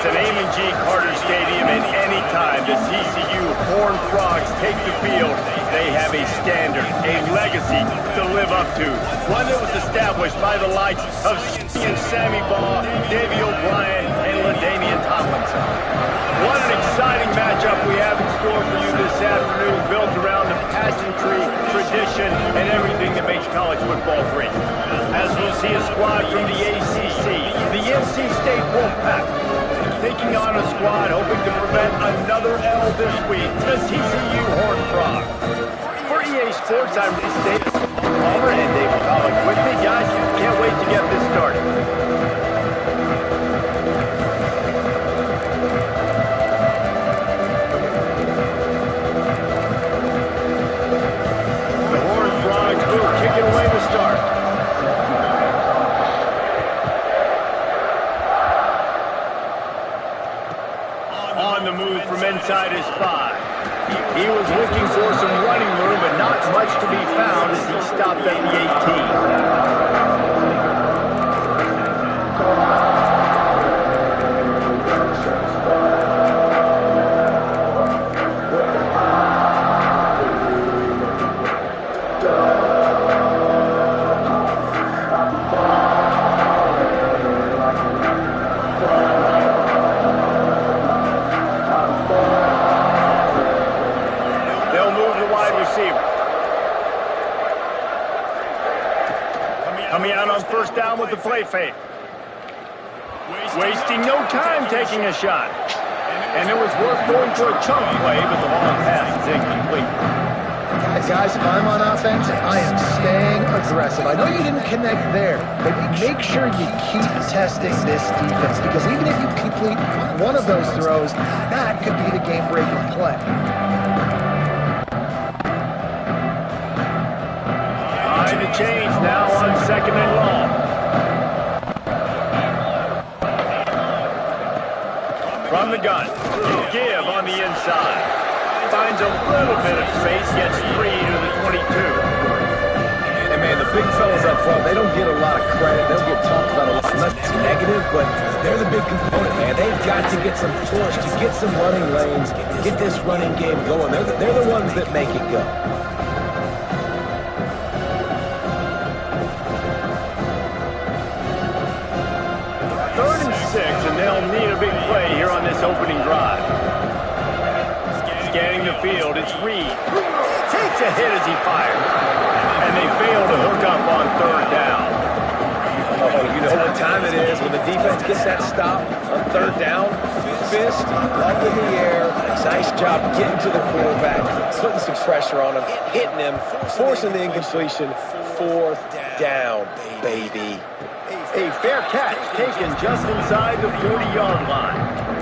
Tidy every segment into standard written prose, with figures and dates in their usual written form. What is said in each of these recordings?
It's an Amon G. Carter Stadium, and anytime the TCU Horned Frogs take the field, they have a standard, a legacy to live up to. One that was established by the likes of Sammy Baugh, Davey O'Brien, and LaDainian Tomlinson. What an exciting matchup we have in store for you this afternoon, built around the pageantry, tradition, and everything that makes college football great. As we'll see a squad from the ACC, the NC State Wolfpack, taking on a squad hoping to prevent another L this week, the TCU Horned Frogs. For EA Sports, I'm David Palmer and David Pollock with me. Guys, can't wait to get this started. The Horned Frogs will kick it away to start. On the move from inside his 5. He was looking for some running room, but not much to be found as he stopped at the 18. They'll move the wide receiver. Coming out on first down with the play fake. Wasting no time taking a shot. And it was worth going for a chunk play, but the long pass is incomplete. Guys, if I'm on offense, I am staying aggressive. I know you didn't connect there, but make sure you keep testing this defense, because even if you complete one of those throws, that could be the game-breaking play. Trying to change now on second and long. From the gun, give on the inside. Finds a little bit of space, gets free to the 22. And man, the big fellas up front, they don't get a lot of credit. They'll get talked about a lot. Less negative, but they're the big component, man. They've got to get some push, to get some running lanes, get this running game going. They're the ones that make it go. Third and 6, and they'll need a big play here on this opening drive. Scanning the field, it's Reed. Takes a hit as he fires. And they fail to hook up on third down. Oh, you know what time it is when the defense gets that stop on third down. Fist up in the air. Nice job getting to the quarterback, putting some pressure on him, hitting him, forcing the incompletion. Fourth down, baby. A fair catch taken just inside the 40-yard line.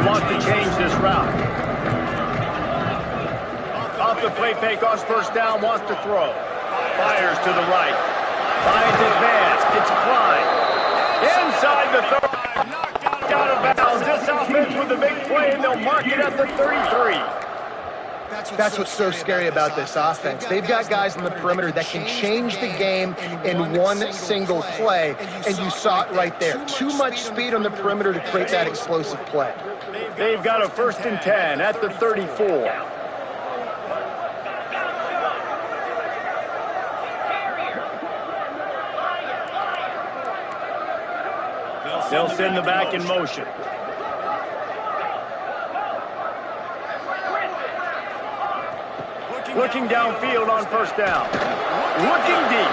Wants to change this route. Off the play fake on first down, wants to throw. Fires to the right. Finds his man. It's Klein. Inside the 30. Knocked out of bounds. This offense with the big play, and they'll mark it at the 33. That's what's so scary about this offense. They've got guys on the perimeter that can change the game in one single play, and you saw it right there. Too much speed on the perimeter to create that explosive play. They've got a 1st and 10 at the 34. They'll send the back in motion. Looking downfield on first down. Looking deep.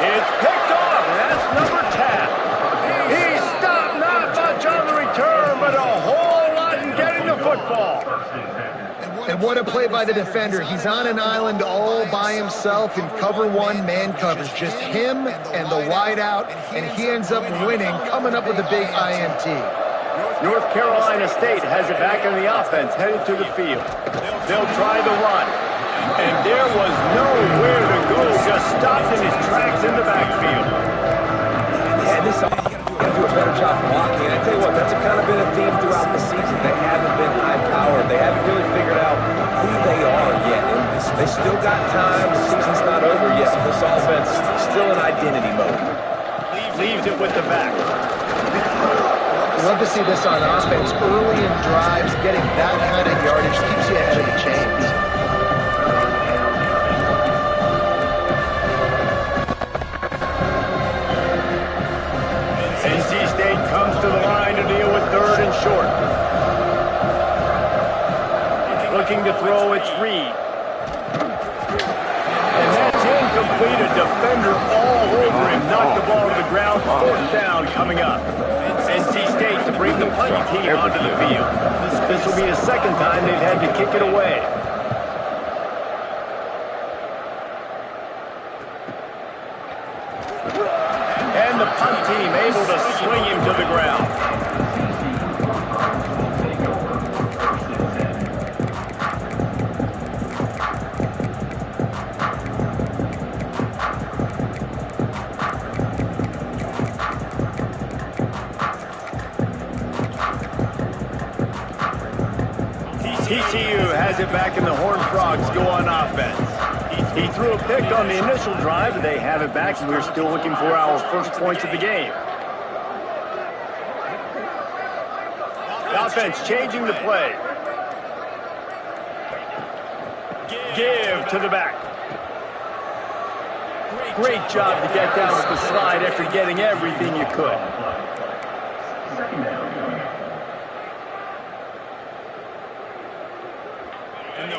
It's picked off. That's number 10. He stopped, not much on the return, but a whole lot in getting the football. And what a play by the defender. He's on an island all by himself in cover 1 man coverage. Just him and the wide out, and he ends up winning, coming up with a big INT. North Carolina State has it back in the offense, headed to the field. They'll try the run. And there was nowhere to go, just stopped in his tracks in the backfield. saw him do a better job blocking. And I tell you what, that's kind of been a theme throughout the season. They haven't been high-powered. They haven't really figured out who they are yet. And they still got time. The season's not over yet. This offense is still in identity mode. Leaves it with the back. Love to see this on offense. Early in drives, getting that kind of yardage keeps you ahead of the chains. NC State comes to the line to deal with 3rd and short. Looking to throw, it's Reed. And that's incomplete. A defender all over him. Knocked the ball to the ground. 4th down coming up. NC State to bring the punt team onto the field. This will be the 2nd time they've had to kick it away. And the punt team able to swing him to the ground. TCU has it back, and the Horned Frogs go on offense. He threw a pick on the initial drive, and they have it back, and we're still looking for our first points of the game. The offense changing the play. Give to the back. Great job to get down with the slide after getting everything you could.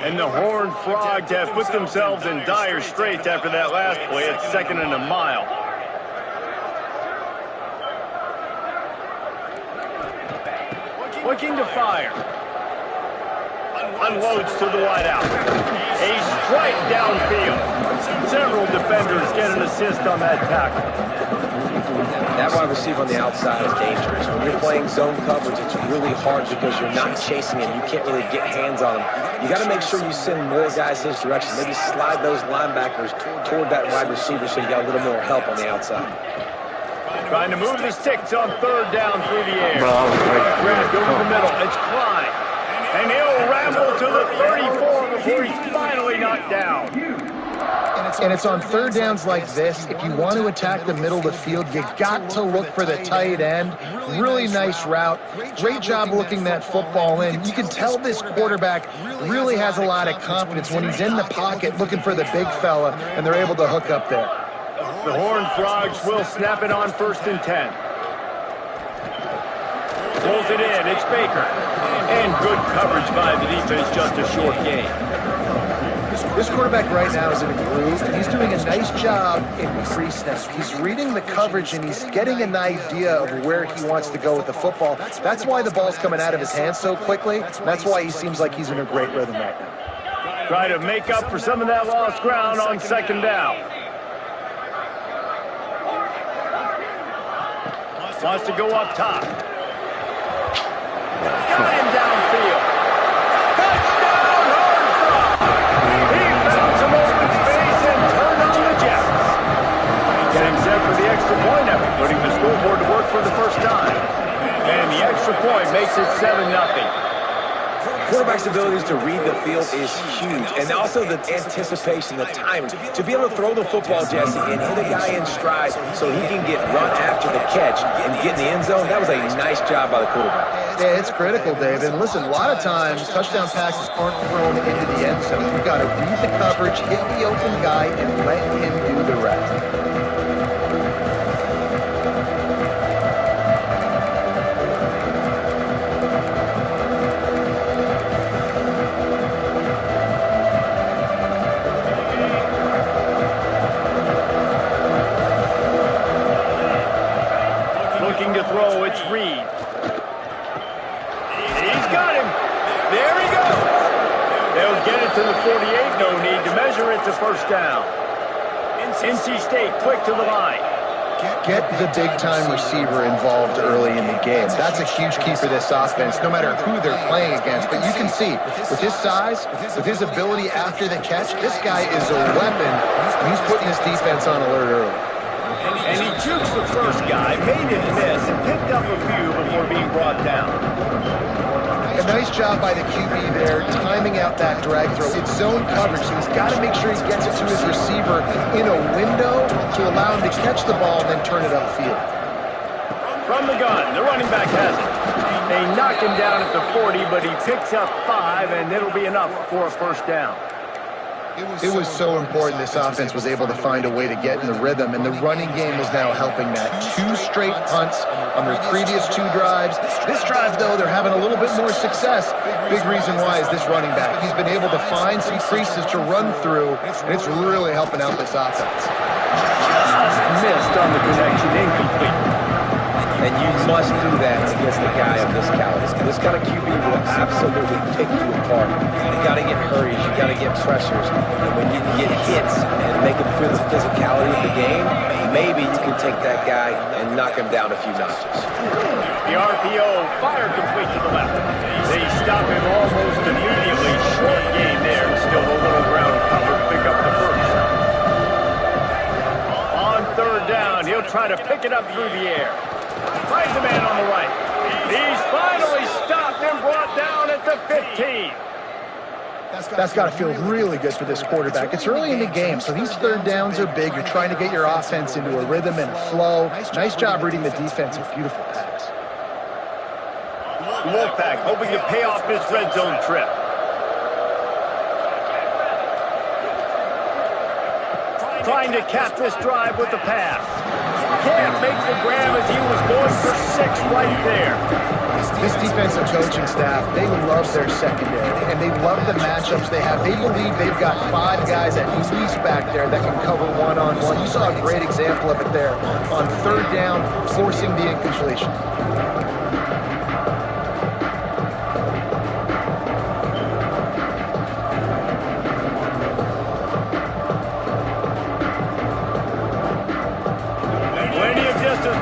And the Horned Frogs have put themselves in dire straits after that last play. It's 2nd and a mile. Looking to fire. Unloads to the wideout. A strike downfield. Several defenders get an assist on that tackle. That wide receiver on the outside is dangerous. When you're playing zone coverage, it's really hard because you're not chasing him. You can't really get hands on him. You got to make sure you send more guys his direction. Maybe slide those linebackers toward that wide receiver so you got a little more help on the outside. Trying to move the sticks on 3rd down through the air. Grabbed over the middle. It's Klein. And he'll ramble to the 34 before he's finally knocked down. And it's on 3rd downs like this. If you want to attack the middle of the field, you got to look for the tight end. Really nice route. Great job looking that football in. You can tell this quarterback really has a lot of confidence when he's in the pocket looking for the big fella, and they're able to hook up there. The Horned Frogs will snap it on 1st and 10. Pulls it in. It's Baker. And good coverage by the defense, just a short gain. This quarterback right now is in a groove, and he's doing a nice job in pre-snap. He's reading the coverage, and he's getting an idea of where he wants to go with the football. That's why the ball's coming out of his hands so quickly. That's why he seems like he's in a great rhythm right now. Try to make up for some of that lost ground on 2nd down. Wants to go up top. Got him downfield. Touchdown, Horned Frogs! He found some open space and turned on the Jets. Getting set for the extra point effort, putting the scoreboard to work for the first time. And the extra point makes it 7-0. Quarterback's abilities to read the field is huge, and also the anticipation, the timing. To be able to throw the football, Jesse, and hit a guy in stride so he can get run after the catch and get in the end zone, that was a nice job by the quarterback. Yeah, it's critical, Dave. And listen, a lot of times, touchdown passes aren't thrown into the end zone. You've got to read the coverage, hit the open guy, and let him do the rest. To throw, it's Reed. He's got him. There he goes. They'll get it to the 48. No need to measure it to 1st down. NC State quick to the line. Get the big-time receiver involved early in the game. That's a huge key for this offense, no matter who they're playing against. But you can see, with his size, with his ability after the catch, this guy is a weapon. He's putting his defense on alert early. And he jukes the first guy, made him miss and picked up a few before being brought down. A nice job by the QB there, timing out that drag throw. It's zone coverage, so he's got to make sure he gets it to his receiver in a window to allow him to catch the ball and then turn it upfield. From the gun, the running back has it. They knock him down at the 40, but he picks up 5, and it'll be enough for a first down. It was so important this offense was able to find a way to get in the rhythm, and the running game is now helping that. 2 straight punts on their previous 2 drives. This drive, though, they're having a little bit more success. Big reason why is this running back. He's been able to find some creases to run through, and it's really helping out this offense. Missed on the connection, incomplete. And you must do that against a guy of this caliber. This kind of QB will absolutely pick you apart. You got to get hurries. You got to get pressures. And when you can get hits and make him feel the physicality of the game, maybe you can take that guy and knock him down a few notches. The RPO fired complete to the left. They stop him almost immediately. Short game there. Still a little ground cover to pick up the first. On third down, he'll try to pick it up through the air. Finds a man on the right. He's finally stopped and brought down at the 15. That's got to feel really good for this quarterback. It's early in the game, so these third downs are big. You're trying to get your offense into a rhythm and a flow. Nice job reading the defense. A beautiful pass. Wolfpack hoping to pay off this red zone trip. Trying to cap this drive with the pass. Can't make the grab as he was going for 6 right there. This defensive coaching staff, they love their secondary, and they love the matchups they have. They believe they've got 5 guys at least back there that can cover one-on-one. You saw a great example of it there on third down, forcing the incompletion.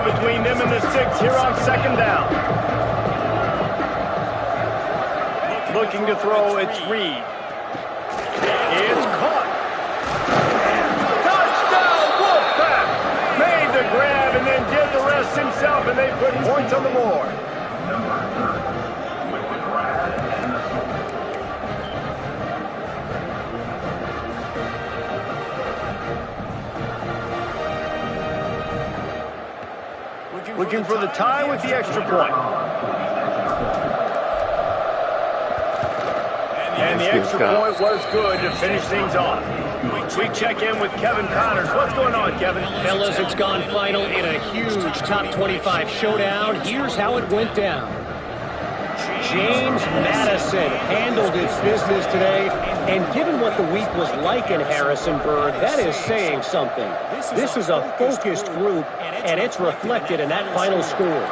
Between them and the 6 here on second down. Looking to throw, it's Reed. It's caught. Touchdown, Wolfpack! Made the grab and then did the rest himself, and they put points on the board. Looking for the tie with the extra point. And the extra point was good to finish things off. We check in with Kevin Connors. What's going on, Kevin? Fellas, it's gone final in a huge top 25 showdown. Here's how it went down. James Madison handled his business today, and given what the week was like in Harrisonburg, that is saying something. This is a focused group, and it's reflected in that final score.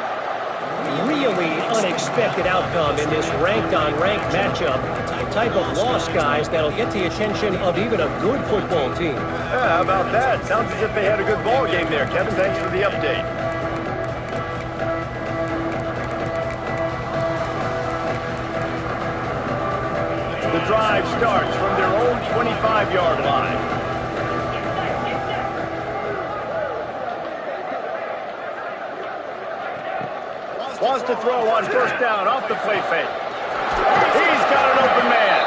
Really unexpected outcome in this ranked-on-ranked matchup. The type of loss, guys, that'll get the attention of even a good football team. Yeah, how about that? Sounds as if they had a good ball game there, Kevin. Thanks for the update. The drive starts from their own 25-yard line. Wants to throw on first down off the play fake. He's got an open man.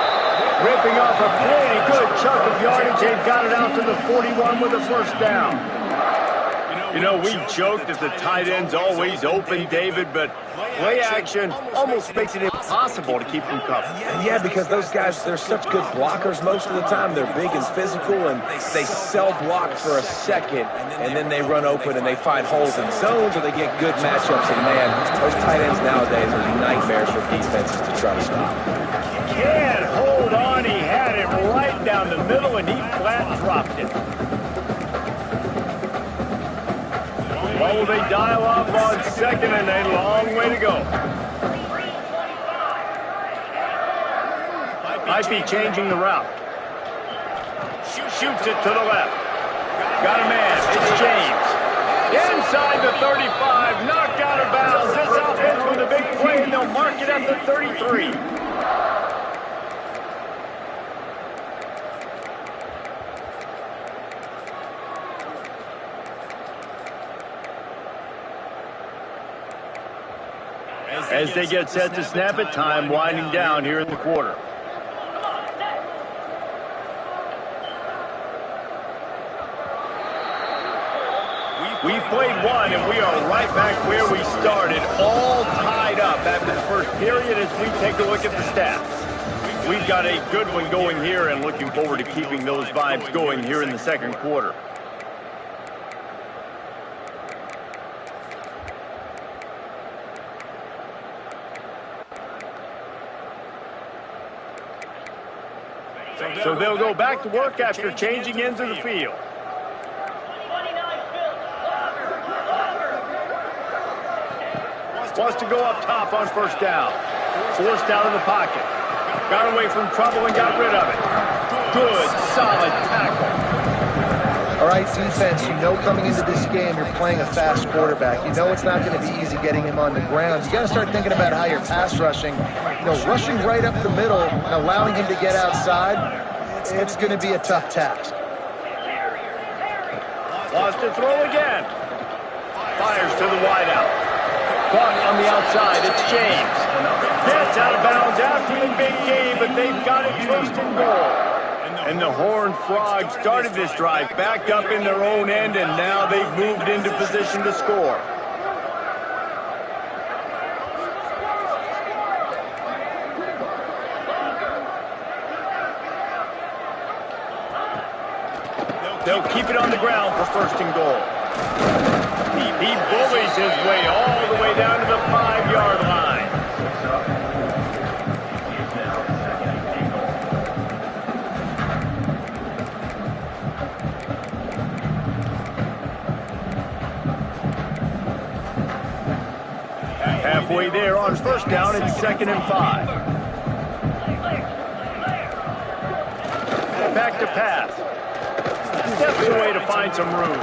Ripping off a pretty good chunk of yardage. They've got it out to the 41 with a first down. You know, we joked that the tight end's always open, David, but play action almost makes it impossible to keep them covered. Yeah, because those guys, they're such good blockers most of the time. They're big and physical, and they sell block for a second, and then they run open and they find holes in zones, or they get good matchups. And, man, those tight ends nowadays are nightmares for defenses to try to stop. Can't hold on. He had it right down the middle, and he flat dropped it. What will they dial up on second, and a long way to go. Might be changing the route. Shoots it to the left. Got a man. It's James. Inside the 35. Knocked out of bounds. This offense with a big play, and they'll mark it at the 33. As they get set to snap it, time winding down here in the quarter. We've played one, and we are right back where we started, all tied up after the first period as we take a look at the stats. We've got a good one going here and looking forward to keeping those vibes going here in the second quarter. So they'll go back to work after changing into the field. Wants to go up top on first down. Forced out of the pocket. Got away from trouble and got rid of it. Good, solid tackle. All right, defense, you know coming into this game you're playing a fast quarterback. You know it's not going to be easy getting him on the ground. You got to start thinking about how you're pass rushing. You know, rushing right up the middle and allowing him to get outside, it's going to be a tough task. Wants to throw again. Fires to the wideout. Caught on the outside, it's James. Gets out of bounds after the big game, but they've got it first and goal. And the Horned Frogs started this drive back up in their own end, and now they've moved into position to score. They'll keep it on the ground for first and goal. He bullies his way all the way down to the 5-yard line. Halfway there on first down, it's 2nd and 5. Back to pass. Steps away to find some room.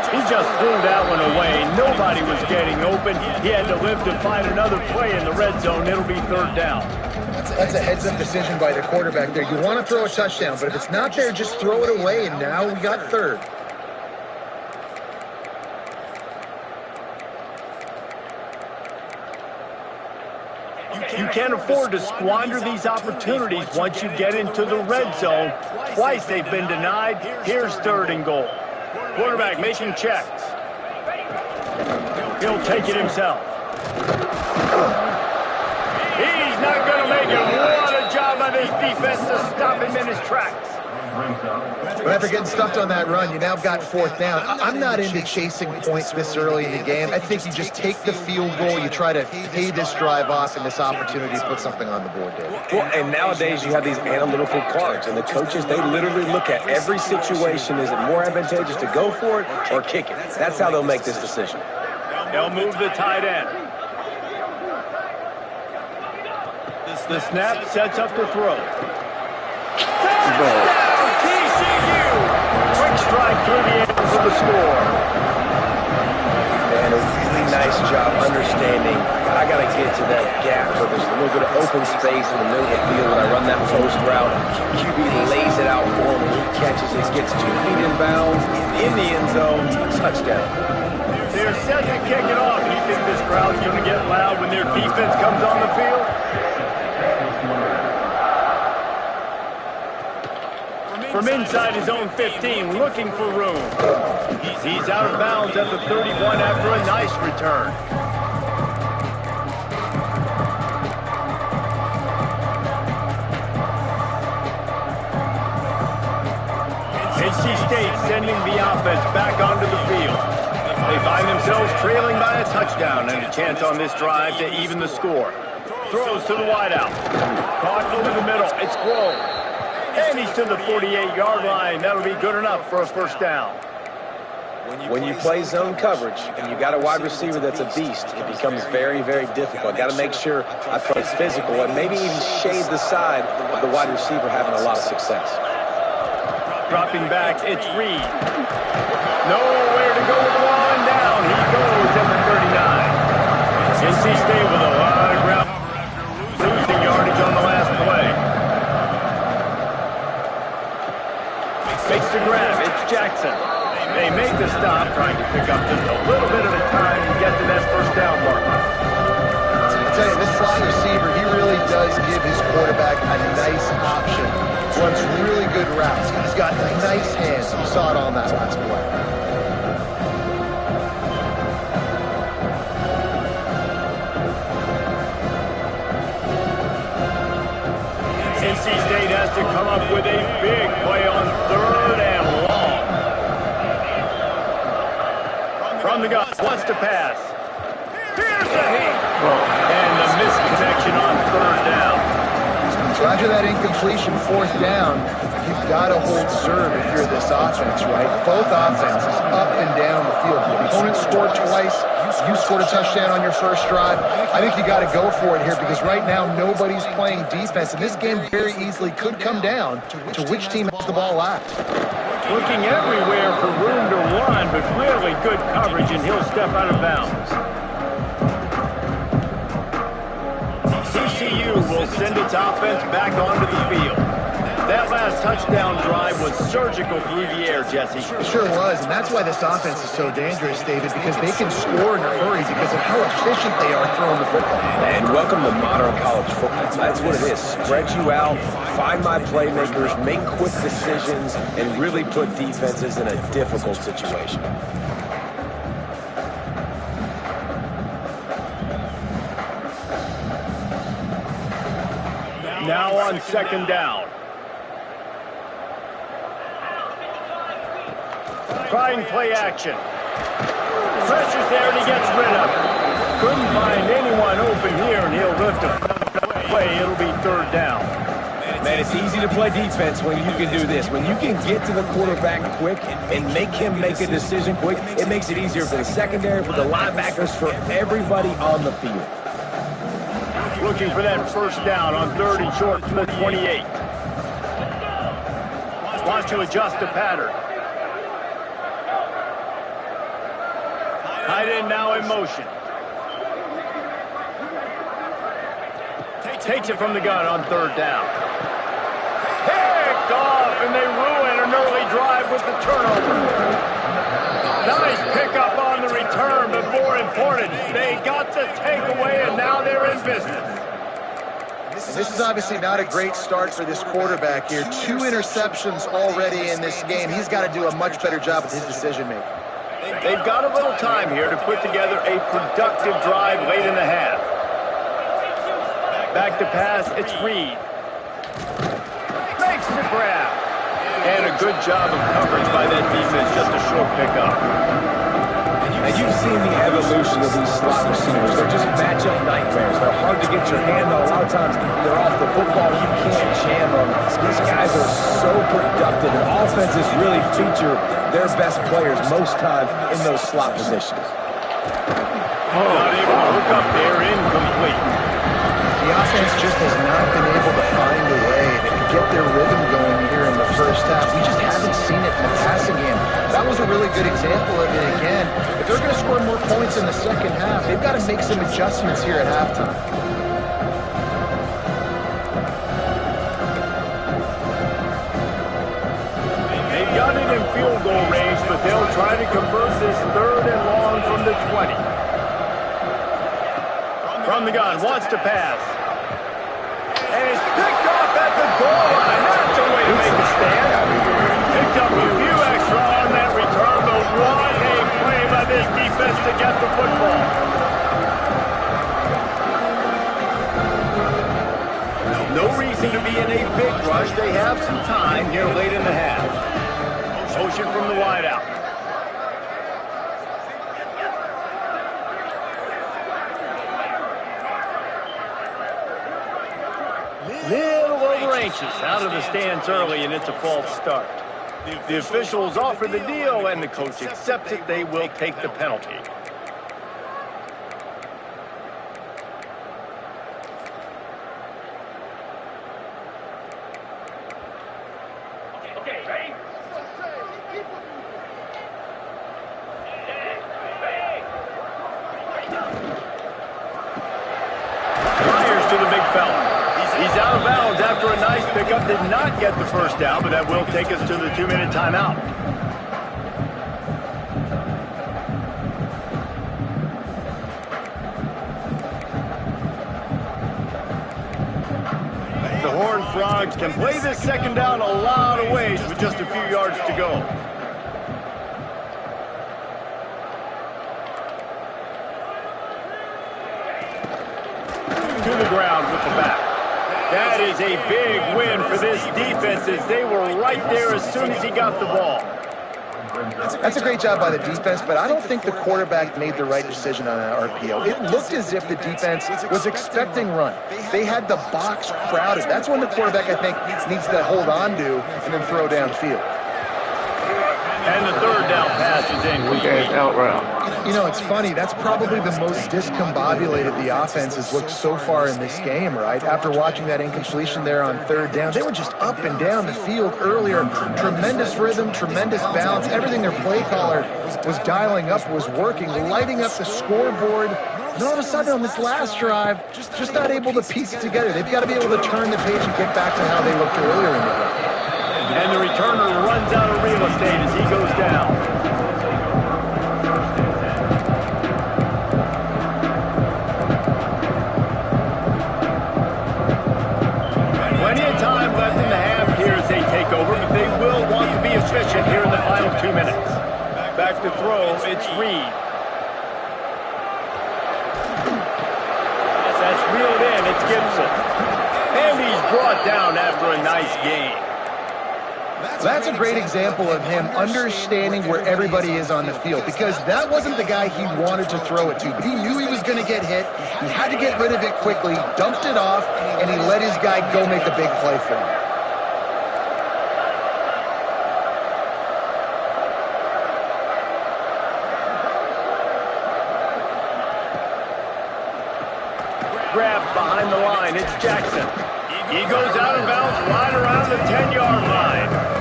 He just threw that one away. Nobody was getting open. He had to live to find another play in the red zone. It'll be 3rd down. That's a heads-up decision by the quarterback there. You want to throw a touchdown, but if it's not there, just throw it away, and now we got 3rd. You can't afford to squander these opportunities once you get into the red zone. Twice they've been denied. Here's 3rd and goal. Quarterback making checks. He'll take it himself. He's not going to make it. What a job by this defense to stop him in his tracks. But after getting stuffed on that run, you now got 4th down. I'm not into chasing points this early in the game. I think you just take the field goal. You try to pay this drive off and this opportunity to put something on the board, David. Well, and nowadays you have these analytical cards, and the coaches, they literally look at every situation. Is it more advantageous to go for it or kick it? That's how they'll make this decision. They'll move the tight end. The snap sets up the throw. TCU! Quick strike through the air for the score. And a really nice job understanding. I got to get to that gap where there's a little bit of open space in the middle of the field when I run that post route. QB lays it out for him. He catches it, gets 2 feet in bounds, in the end zone, touchdown. They're set to kick it off. You think this crowd's going to get loud when their defense comes on the field? From inside his own 15, looking for room. He's out of bounds at the 31 after a nice return. NC State sending the offense back onto the field. They find themselves trailing by a touchdown and a chance on this drive to even the score. Throws to the wideout. Caught over the middle. It's Grove. And he's to the 48-yard line. That'll be good enough for a first down. When you play zone coverage and you got a wide receiver that's a beast, it becomes very, very difficult. I got to make sure I play physical and maybe even shade the side of the wide receiver having a lot of success. Dropping back, it's Reed. Nowhere to go with the line down. He goes at the 39. NC State with a lot of ground. Losing yardage on the last play. Makes the grab. It's Jackson. They make the stop, trying to pick up just a little bit of a time and get to that first down mark. does give his quarterback a nice option. Runs really good routes. He's got nice hands. You saw it on that last play. NC State has to come up with a big play on 3rd and long. From the gun, wants to pass. Here's the heat. And the misconnection on 3rd down. So after that incompletion, 4th down, you've got to hold serve if you're this offense, right? Both offenses up and down the field. The opponent scored twice. You scored a touchdown on your first drive. I think you got to go for it here because right now nobody's playing defense, and this game very easily could come down to which team has the ball last. Looking everywhere for room to run, but really good coverage, and he'll step out of bounds. TCU will send its offense back onto the field. That last touchdown drive was surgical through the air, Jesse. It sure was, and that's why this offense is so dangerous, David, because they can score in a hurry because of how efficient they are throwing the football. And welcome to modern college football. That's what it is. Spread you out, find my playmakers, make quick decisions, and really put defenses in a difficult situation. Now on 2nd down. Trying play action. Pressure's there and he gets rid of it. Couldn't find anyone open here and he'll lift a play. It'll be 3rd down. Man, it's easy to play defense when you can do this. When you can get to the quarterback quick and make him make a decision quick, it makes it easier for the secondary, for the linebackers, for everybody on the field. Looking for that 1st down on 3rd and short from the 28. Wants to adjust the pattern. Tight end now in motion. Takes it from the gun on 3rd down. Picked off, and they ruin an early drive with the turnover. Nice pickup on the return, but more important, they got the takeaway, and now they're in business. And this is obviously not a great start for this quarterback here. 2 interceptions already in this game. He's got to do a much better job with his decision-making. They've got a little time here to put together a productive drive late in the half. Back to pass, it's Reed. Makes the grab. And a good job of coverage by that defense, just a short pickup. Now, you've seen the evolution of these slot receivers. They're just matchup nightmares. They're hard to get your hand on. A lot of times, they're off the football. You can't jam them. These guys are so productive, and offenses really feature their best players most times in those slot positions. Not able to hook up there, incomplete. The offense just has not been able to find a way to get their rhythm going here in the first half. We just haven't seen it in the passing game. That was a really good example of it again. If they're going to score more points in the second half, they've got to make some adjustments here at halftime. They've got it in field goal range, but they'll try to convert this 3rd and long from the 20. From the gun, wants to pass. And it's picked off at the goal line. That's a way to make a stand. Picked up a few extra on that return, but what a play by this defense to get the football. No reason to be in a big rush. They have some time here late in the half. Motion from the wideout. Little over anxious, out of the stands early, and it's a false start. The officials offer the deal, and the coach accepts it. They will take the penalty. Fires to the big fella. He's out of bounds after a nice pickup. Did not get the 1st down, but that will take us to the 2-minute timeout. Frogs can play this second down a lot of ways with just a few yards to go. To the ground with the back. That is a big win for this defense as they were right there as soon as he got the ball. That's a great job by the defense, but I don't think the quarterback made the right decision on that RPO. It looked as if the defense was expecting run. They had the box crowded. That's when the quarterback, I think, needs to hold on to and then throw downfield. And the third down pass is incomplete. Out route. You know, it's funny. That's probably the most discombobulated the offense has looked so far in this game, right? After watching that incompletion there on third down, they were just up and down the field earlier. Tremendous rhythm, tremendous balance. Everything their play caller was dialing up was working, lighting up the scoreboard. And all of a sudden on this last drive, just not able to piece it together. They've got to be able to turn the page and get back to how they looked earlier in the game. And the returner runs out of real estate as he goes down. Plenty of time left in the half here as they take over, but they will want to be efficient here in the final 2 minutes. Back to throw, it's Reed. As that's reeled in, it's Gibson. And he's brought down after a nice gain. That's a great example of him understanding where everybody is on the field, because that wasn't the guy he wanted to throw it to. But he knew he was going to get hit. He had to get rid of it quickly, dumped it off, and he let his guy go make a big play for him. Grabbed behind the line, it's Jackson. He goes out of bounds right around the 10-yard line.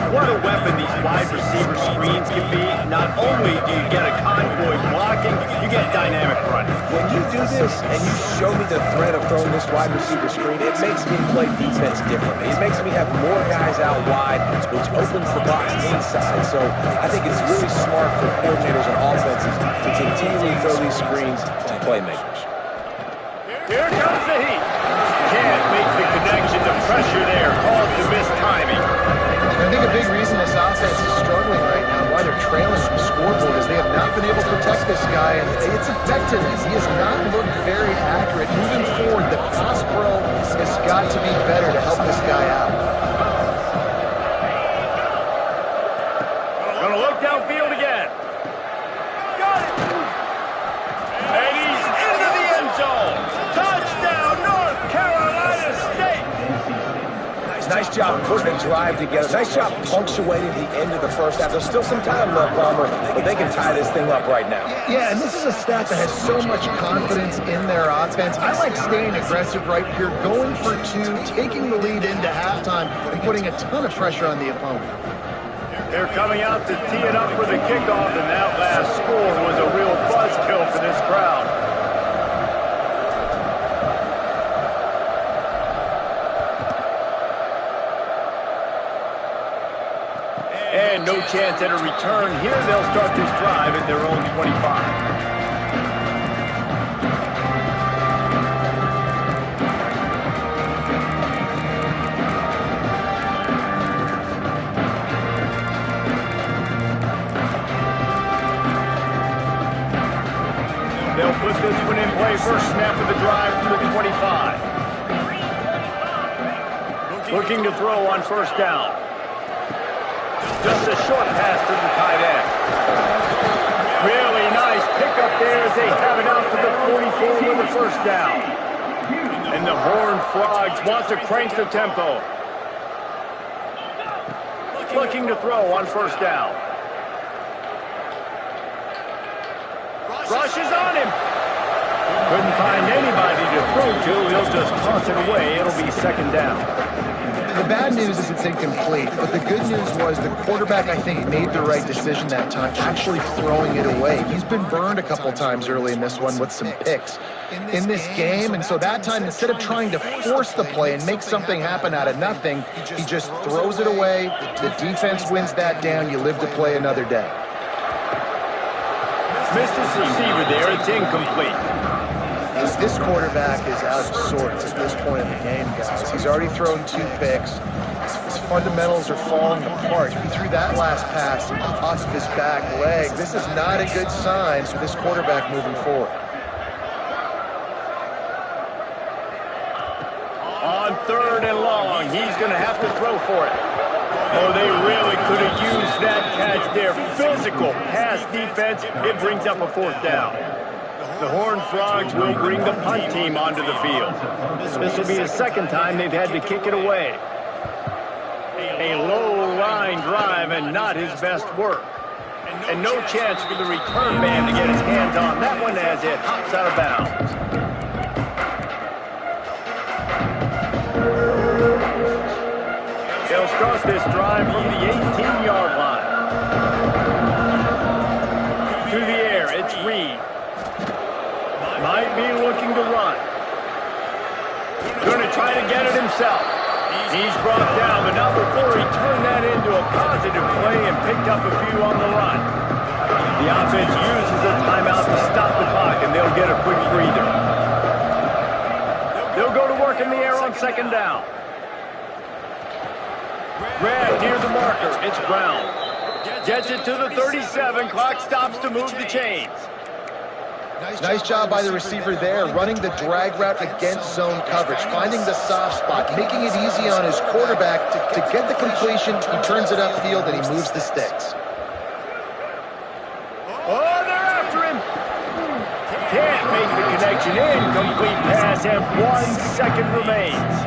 What a weapon these wide receiver screens can be. Not only do you get a convoy blocking, you get dynamic running. When you do this and you show me the threat of throwing this wide receiver screen, it makes me play defense differently. It makes me have more guys out wide, which opens the box inside. So I think it's really smart for coordinators and offenses to continually throw these screens to playmakers. Here comes the heat. Can't make the connection. The pressure there calls to missed timing. I think a big reason this offense is struggling right now, why they're trailing on the scoreboard, is they have not been able to protect this guy, and it's affected him. He has not looked very accurate. Moving forward, the pass pro has got to be better to help this guy out. Gonna look downfield again. Got it. And he's into the end zone. Touchdown, North Carolina State. Nice job putting the drive together. Nice job punctuating the end of the first half. There's still some time left, Palmer, but they can tie this thing up right now. Yeah, and this is a staff that has so much confidence in their offense. I like staying aggressive right here, going for two, taking the lead into halftime, and putting a ton of pressure on the opponent. They're coming out to tee it up for the kickoff, and that last score was a real buzzkill for this crowd. And no chance at a return. Here they'll start this drive at their own 25. They'll put this one in play. First snap of the drive to the 25. Looking to throw on first down. Just a short pass to the tight end. Really nice pickup there as they have it out to the 44 with the first down. And the Horned Frogs want to crank the tempo. Looking to throw on first down. Rush is on him. Couldn't find anybody to throw to. He'll just toss it away. It'll be second down. The bad news is it's incomplete, but the good news was the quarterback, I think, made the right decision that time, actually throwing it away. He's been burned a couple times early in this one with some picks in this game, and so that time, instead of trying to force the play and make something happen out of nothing, he just throws it away. The defense wins that down. You live to play another day. Missed his receiver there. It's incomplete. This quarterback is out of sorts at this point in the game, guys. He's already thrown 2 picks. His fundamentals are falling apart. He threw that last pass off of his back leg. This is not a good sign for this quarterback moving forward. On 3rd and long, he's going to have to throw for it. Oh, they really could have used that catch there. Physical pass defense. It brings up a 4th down. The Horned Frogs will bring the punt team onto the field. This will be the 2nd time they've had to kick it away. A low-line drive and not his best work. And no chance for the return man to get his hands on that one as it hops out of bounds. They'll start this drive from the 18-yard line. Through the air, it's Reed. Might be looking to run. Going to try to get it himself. He's brought down, but not before he turned that into a positive play and picked up a few on the run. The offense uses a timeout to stop the clock, and they'll get a quick breather. They'll go to work in the air on 2nd down. Grab near the marker. It's Brown. Gets it to the 37. Clock stops to move the chains. Nice job by the receiver there, running the drag route against zone coverage, finding the soft spot, making it easy on his quarterback to get the completion. He turns it upfield and he moves the sticks. Oh, they're after him. Can't make the connection. Incomplete pass, and 1 second remains.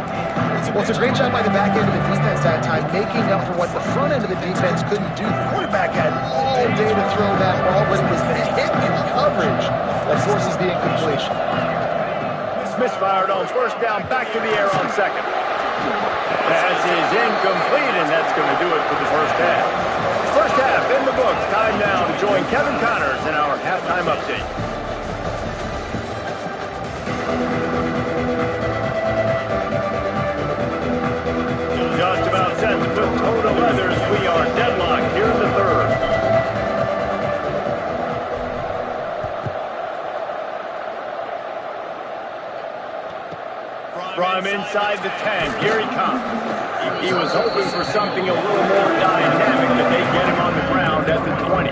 Well, it's a great job by the back end of the defense that time, making up for what the front end of the defense couldn't do. The quarterback had all day to throw that ball, but it was the hit in coverage that forces the incompletion. Misfired on 1st down, back to the air on 2nd. Pass is incomplete, and that's going to do it for the 1st half. 1st half in the books. Time now to join Kevin Connors in our halftime update. Just about set to put toe to leathers. We are deadlocked here in the 3rd. From inside the 10, here he comes. He was hoping for something a little more dynamic, but they get him on the ground at the 20.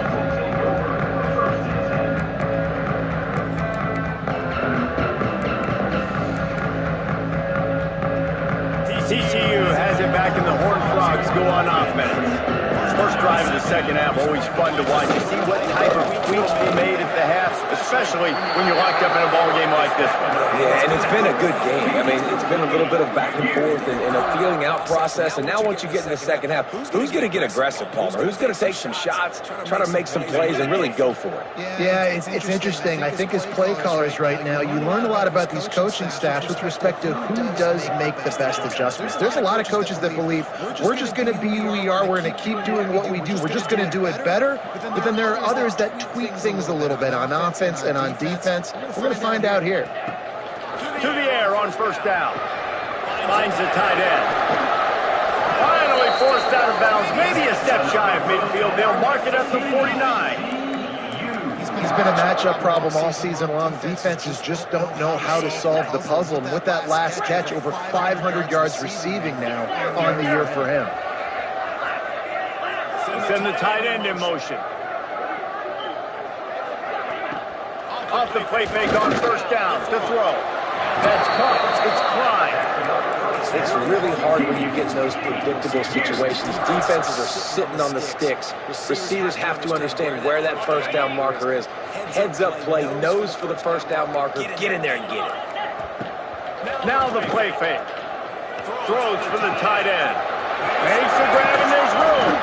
TCU has it back, and the Horned Frogs go on offense. First drive of the 2nd half, always fun to watch. You see what type of tweaks they made at the half, especially when you're locked up in a ball game like this one. Yeah, and it's been a good game. I mean, it's been a little bit of back and forth and a feeling out process. And now once you get in the 2nd half, who's going to get aggressive, Palmer? Who's going to take some shots, try to make some plays, and really go for it? Yeah, it's interesting. I think as play callers right now, you learn a lot about these coaching staffs with respect to who does make the best adjustments. There's a lot of coaches that believe we're just going to be who we are. We're going to keep doing what we do. We're just going to do it better. But then there are others that tweak things a little bit on offense and on defense. We're going to find out here. To the air on 1st down. Finds the tight end. Finally forced out of bounds. Maybe a step shy of midfield. They'll mark it at the 49. He's been a matchup problem all season long. Defenses just don't know how to solve the puzzle. And with that last catch, over 500 yards receiving now on the year for him. Send the tight end in motion. Off the play fake on 1st down to throw. That's caught. It's Klein. It's really hard when you get in those predictable situations. Defenses are sitting on the sticks. Receivers have to understand where that 1st down marker is. Heads up play, nose for the 1st down marker. Get in there and get it. Now the play fake. Throws for the tight end. Makes the grab and there's room.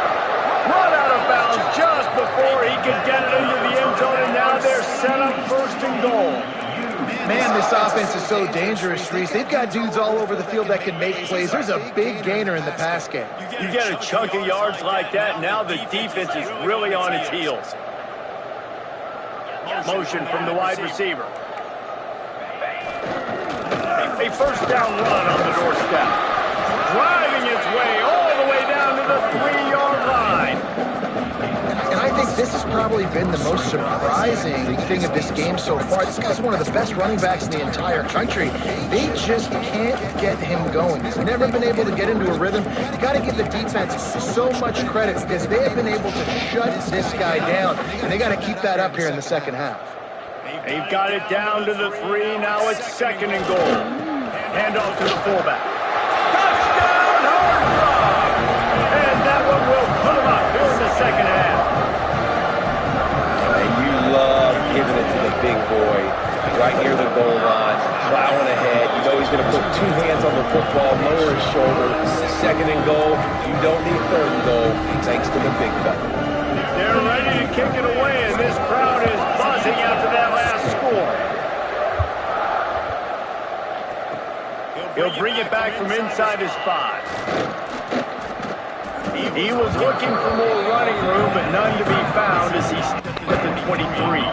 Run out of bounds just before he could get it into the end zone, and now they're set up 1st and goal. Man, this offense is so dangerous, Reese. They've got dudes all over the field that can make plays. There's a big gainer in the pass game. You get a chunk of yards like that, now the defense is really on its heels. Motion from the wide receiver. A 1st down run on the doorstep. Driving its way all the way down to the 3-yard line. And I think this has probably been the most surprising thing of this game so far. This guy's one of the best running backs in the entire country. They just can't get him going. He's never been able to get into a rhythm. You got to give the defense so much credit because they have been able to shut this guy down, and they got to keep that up here in the second half. They've got it down to the 3. Now it's 2nd and goal. Hand off to the fullback. Touchdown, Horned Frogs! And that one will put them up here in the second half. And you love giving it to the big boy right near the goal line, plowing ahead. You know he's going to put 2 hands on the football, lower his shoulder. 2nd and goal. You don't need 3rd and goal thanks to the big fella. They're ready to kick it away, and this crowd is buzzing after that last score. He'll bring it back from inside his 5. He was looking for more running room, but none to be found as he stood at the 23.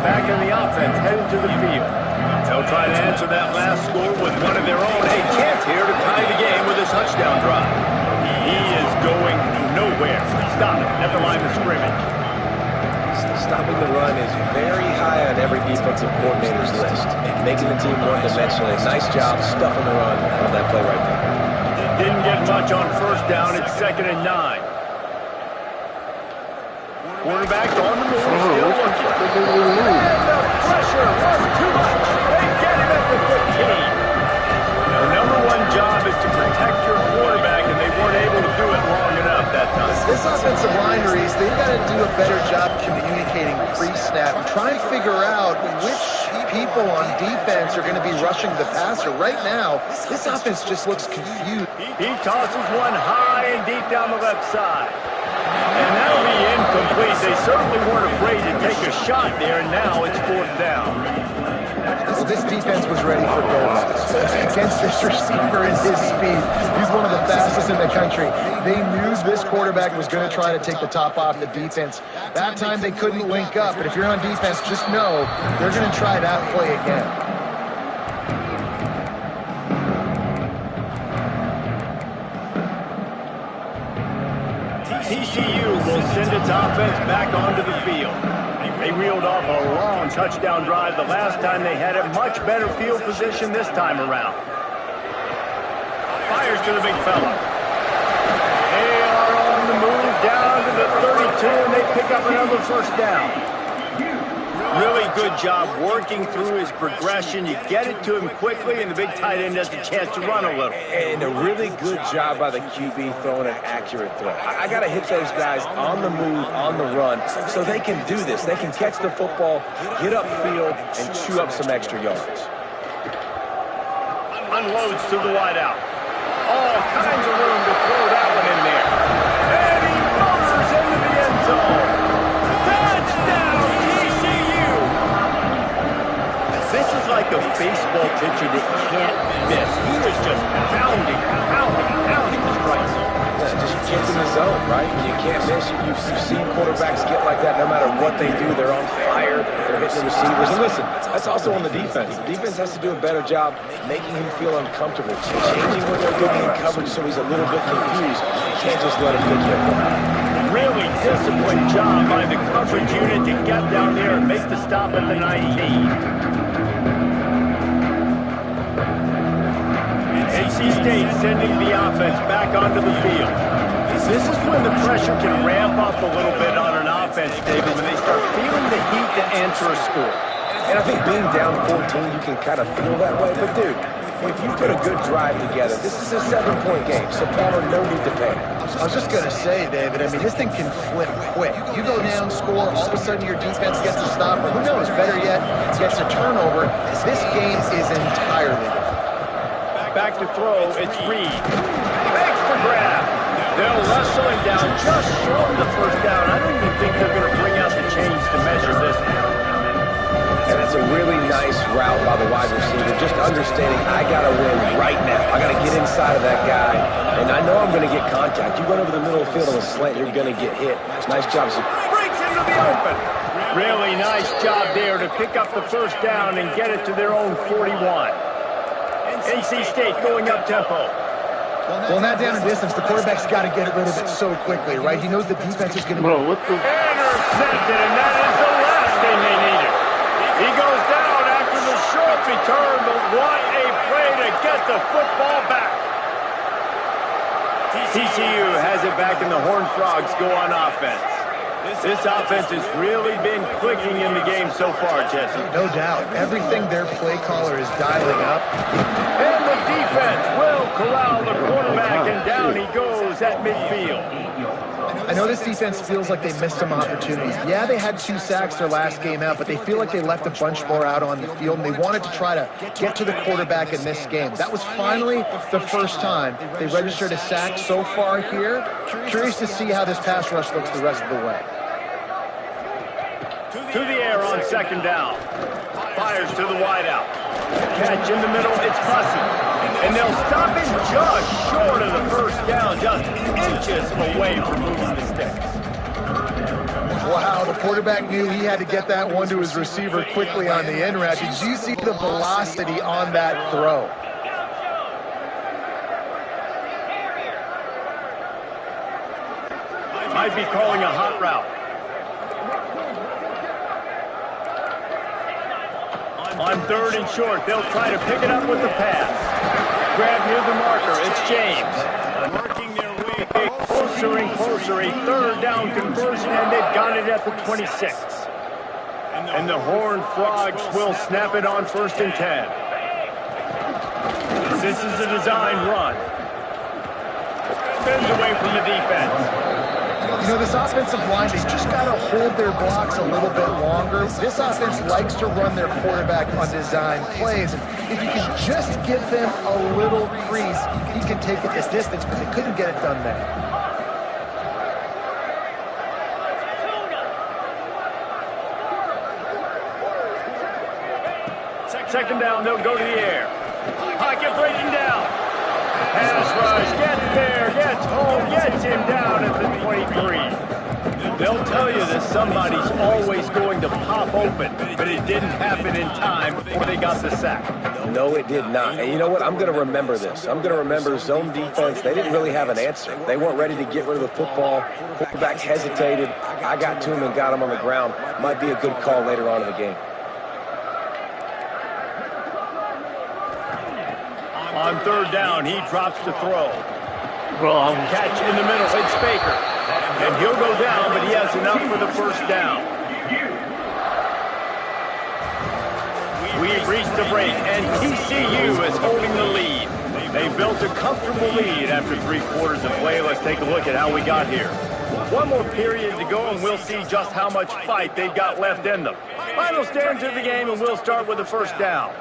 Back in the offense, headed to the field. They'll try to answer that last score with one of their own. A chance here to tie the game with a touchdown drive. He is going nowhere. Stop it at the line of scrimmage. Stopping the run is very high on every defensive coordinator's list. Making the team one-dimensional. Nice job stuffing the run on that play right there. Didn't get much on 1st down. It's 2nd and 9. Quarterback on the move, still looking. And the pressure was too much. They get him at the 15. The number 1 job is to protect your quarterback, and they weren't able to do it long enough that time. This offensive line, Reese, they've got to do a better job communicating pre-snap and try and figure out which people on defense are going to be rushing the passer. Right now, this offense just looks confused. He tosses one high and deep down the left side. And that'll be incomplete. They certainly weren't afraid to take a shot there, and now it's 4th down. Well, this defense was ready for goal against this receiver and his speed. He's one of the fastest in the country. They knew this quarterback was going to try to take the top off the defense. That time they couldn't link up, but if you're on defense, just know they're going to try that play again. TCU will send its offense back onto the field. They reeled off a long touchdown drive the last time. They had a much better field position this time around. Fires to the big fella. They are on the move down to the 32, and they pick up another 1st down. Really good job working through his progression. You get it to him quickly, and the big tight end has a chance to run a little. And a really good job by the QB throwing an accurate throw. I got to hit those guys on the move, on the run, so they can do this. They can catch the football, get upfield, and chew up some extra yards. Unloads to the wideout. All kinds of room to throw that one in there. And he motors into the end zone. Touchdown, TCU! This is like a baseball pitcher that can't miss. He was just pounding the strike zone. Just get in the zone, right? When you can't miss, you've seen quarterbacks get like that no matter what they do. They're on fire. They're hitting the receivers. And listen, that's also on the defense. The defense has to do a better job making him feel uncomfortable, changing what they're doing in coverage so he's a little bit confused. You can't just let him get you. Really disciplined job by the coverage unit to get down there and make the stop at the 19. NC State sending the offense back onto the field. This is when the pressure can ramp up a little bit on an offense, David, when they start feeling the heat to answer a score. And I think being down 14, you can kind of feel that way. But, dude, if you put a good drive together, this is a 7-point game, so Palmer, no need to panic. I was just going to say, David, I mean, this thing can flip quick. You go down, score, all of a sudden your defense gets a stop, or who knows, better yet, gets a turnover. This game is entirely different. Back to throw, it's Reed. Thanks for grab. They'll wrestle him down just short of the 1st down. I don't even think they're going to bring out the chains to measure this now. And it's a really nice route by the wide receiver, just understanding I got to win right now. I got to get inside of that guy, and I know I'm going to get contact. You run over the middle of the field on a slant, you're going to get hit. Nice job. Breaks into the open. Really nice job there to pick up the first down and get it to their own 41. NC State going up tempo. Well, in that down and distance, the quarterback's got to get rid of it so quickly, right? He knows the defense is going to be... Intercepted, and that is the last thing they needed. He goes down after the short return, but what a play to get the football back. TCU has it back, and the Horned Frogs go on offense. This offense has really been clicking in the game so far, Jesse. No doubt. Everything their play caller is dialing up. And the defense will corral the quarterback, and down he goes at midfield. I know this defense feels like they missed some opportunities. Yeah, they had 2 sacks their last game out, but they feel like they left a bunch more out on the field, and they wanted to try to get to the quarterback in this game. That was finally the first time they registered a sack so far here. Curious to see how this pass rush looks the rest of the way. To the air on second down. Fires to the wideout. Catch in the middle, it's Bussey. And they'll stop him just short of the first down, just inches away from moving the sticks. Wow, the quarterback knew he had to get that one to his receiver quickly on the in route. Did you see the velocity on that throw? Might be calling a hot route. On third and short, they'll try to pick it up with the pass. Grab near the marker, it's James. Working their way closer and closer, a third down conversion, and they've got it at the 26. And the Horned Frogs will snap it on first and 10. This is a design run. Spins away from the defense. You know, this offensive line, they just got to hold their blocks a little bit longer. This offense likes to run their quarterback on design plays. If you can just give them a little crease, he can take it this distance, but they couldn't get it done there. Second down, they'll go to the air. Pocket breaking down. Pass rush, gets there, gets home, gets him down at the 23. They'll tell you that somebody's always going to pop open, but it didn't happen in time before they got the sack. No, it did not. And you know what? I'm going to remember this. I'm going to remember zone defense. They didn't really have an answer. They weren't ready to get rid of the football. Quarterback hesitated. I got to him and got him on the ground. Might be a good call later on in the game. On third down, he drops to throw. Catch in the middle, it's Baker. And he'll go down, but he has enough for the first down. We've reached the break, and TCU is holding the lead. They built a comfortable lead after 3 quarters of play. Let's take a look at how we got here. One more period to go, and we'll see just how much fight they've got left in them. Final standings of the game, and we'll start with the first down.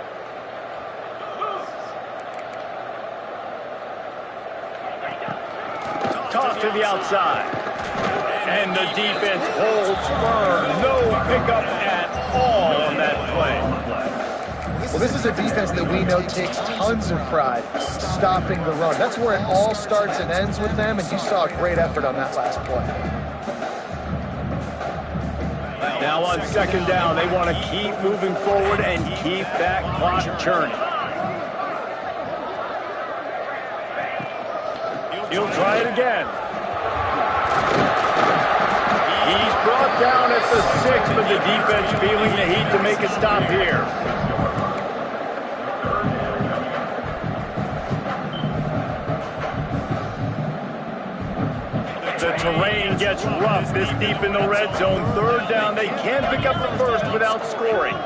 Toss to the outside. And the defense holds firm. No pickup at all on that play. Well, this is a defense that we know takes tons of pride stopping the run. That's where it all starts and ends with them, and you saw a great effort on that last play. Now on second down, they want to keep moving forward and keep that clock churning. He'll try it again. He's brought down at the 6, but the defense feeling the heat to make a stop here. The terrain gets rough this deep in the red zone. Third down, they can't pick up the first without scoring.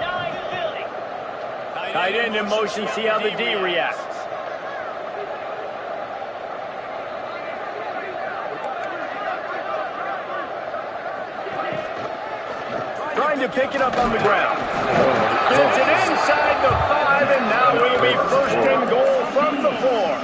Tight end in motion, see how the D reacts. Trying to pick it up on the ground. Gets it inside the 5, and now it'll be first and goal from the 4.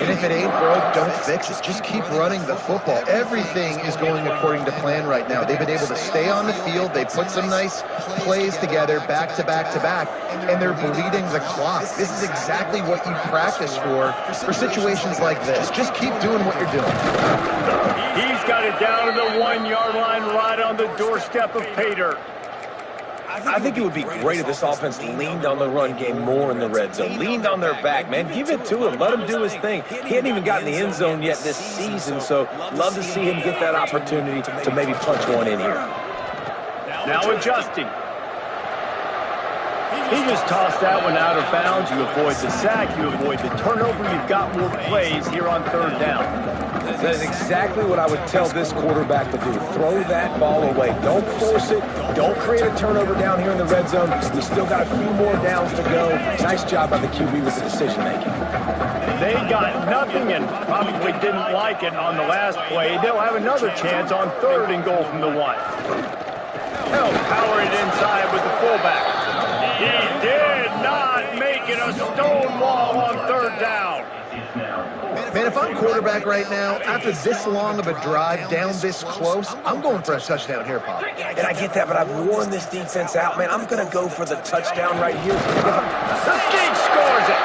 And if it ain't broke, don't fix it. Just keep running the football. Everything is going according to plan right now. They've been able to stay on the field. They put some nice plays together, back to back to back, and they're bleeding the clock. This is exactly what you practice for situations like this. Just keep doing what you're doing. He's got it down to the 1-yard line, right on the doorstep of pay dirt. I think it would be great if this offense leaned on the run game more in the red zone. Leaned on their back, man. Give it to him. Let him do his thing. He hadn't even gotten the end zone yet this season, so love to see him get that opportunity to maybe punch one in here. Now adjusting. He just tossed that one out of bounds. You avoid the sack. You avoid the turnover. You've got more plays here on third down. That is exactly what I would tell this quarterback to do. Throw that ball away. Don't force it. Don't create a turnover down here in the red zone. We still got a few more downs to go. Nice job by the QB with the decision-making. They got nothing and probably didn't like it on the last play. They'll have another chance on third and goal from the 1. He'll power it inside with the fullback. He did not make it a stone wall on third down. Man, if I'm quarterback right now, after this long of a drive down this close, I'm going for a touchdown here, Pop. And I get that, but I've worn this defense out, man. I'm going to go for the touchdown right here. The State scores it.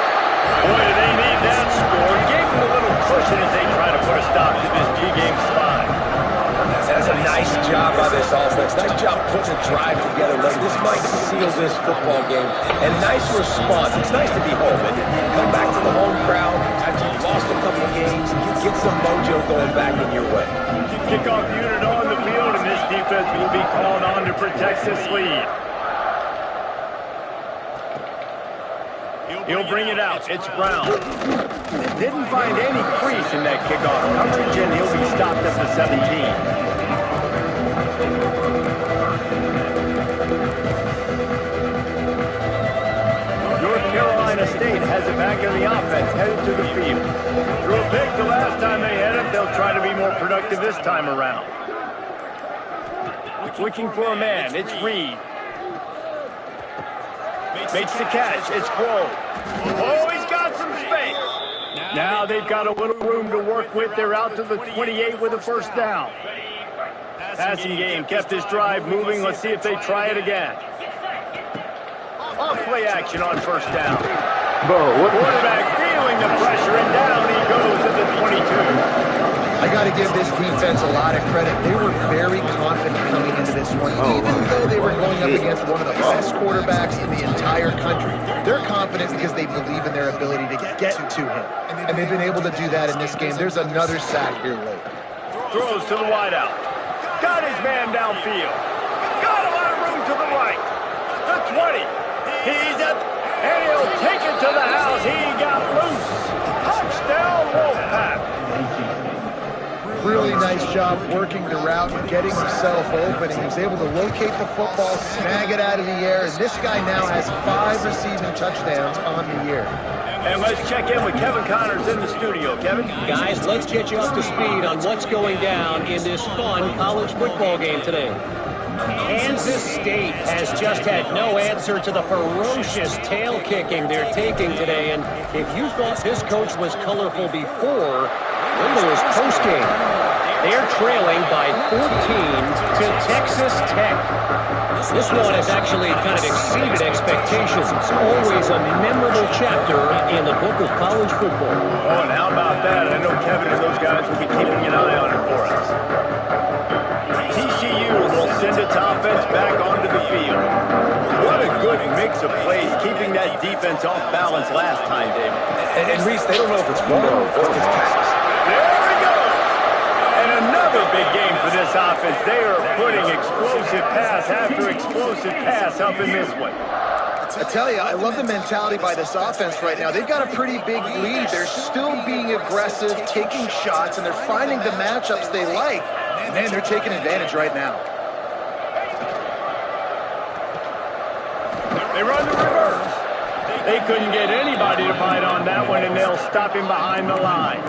Boy, do they need that score. Gave them a little cushion as they try to put a stop to this G-game slide. That's a nice job by this offense. Nice job putting a drive together late. This might seal this football game. And nice response. It's nice to be home. And come back to the home crowd after you've lost a couple of games. Get some mojo going back in your way. Kickoff unit on the field, and this defense will be called on to protect this lead. He'll bring it out. It's Brown. Didn't find any crease in that kickoff coverage, and he'll be stopped at the 17. North Carolina State has it back in the offense, headed to the field. Threw a pick the last time they had it. They'll try to be more productive this time around. Looking for a man. It's Reed. Makes the catch. It's Crow. Oh, he's got some space. Now they've got a little room to work with. They're out to the 28 with a first down. Passing game kept this drive moving. Let's see if they try it again. Off play action on first down. Quarterback feeling the pressure, and down he goes to the 22. I got to give this defense a lot of credit. They were very confident coming into this one, even though they were going up against one of the best quarterbacks in the entire country. They're confident because they believe in their ability to get to him, and they've been able to do that in this game. There's another sack here late. Throws to the wideout. Got his man downfield. Got a lot of room to the right. The 20. He's up, and he'll take it to the house. He got loose. Touchdown, Wolfpack. Really nice job working the route and getting himself open. He was able to locate the football, snag it out of the air, and this guy now has 5 receiving touchdowns on the year. And let's check in with Kevin Connors in the studio. Kevin? Guys, let's get you up to speed on what's going down in this fun college football game today. Kansas State has just had no answer to the ferocious tail kicking they're taking today. And if you thought this coach was colorful before, wait till his postgame. They're trailing by 14 to Texas Tech. This one has actually kind of exceeded expectations. It's always a memorable chapter in the book of college football. Oh, and how about that? I know Kevin and those guys will be keeping an eye on it for us. TCU will send its offense back onto the field. What a good mix of plays, keeping that defense off balance last time, David. And Reese, they don't know if it's run or if it's pass. There we go. And another big game for this offense. They are putting explosive pass after explosive pass up in this one. I tell you, I love the mentality by this offense right now. They've got a pretty big lead. They're still being aggressive, taking shots, and they're finding the matchups they like. Man, they're taking advantage right now. They run the reverse. They couldn't get anybody to bite on that one, and they'll stop him behind the line.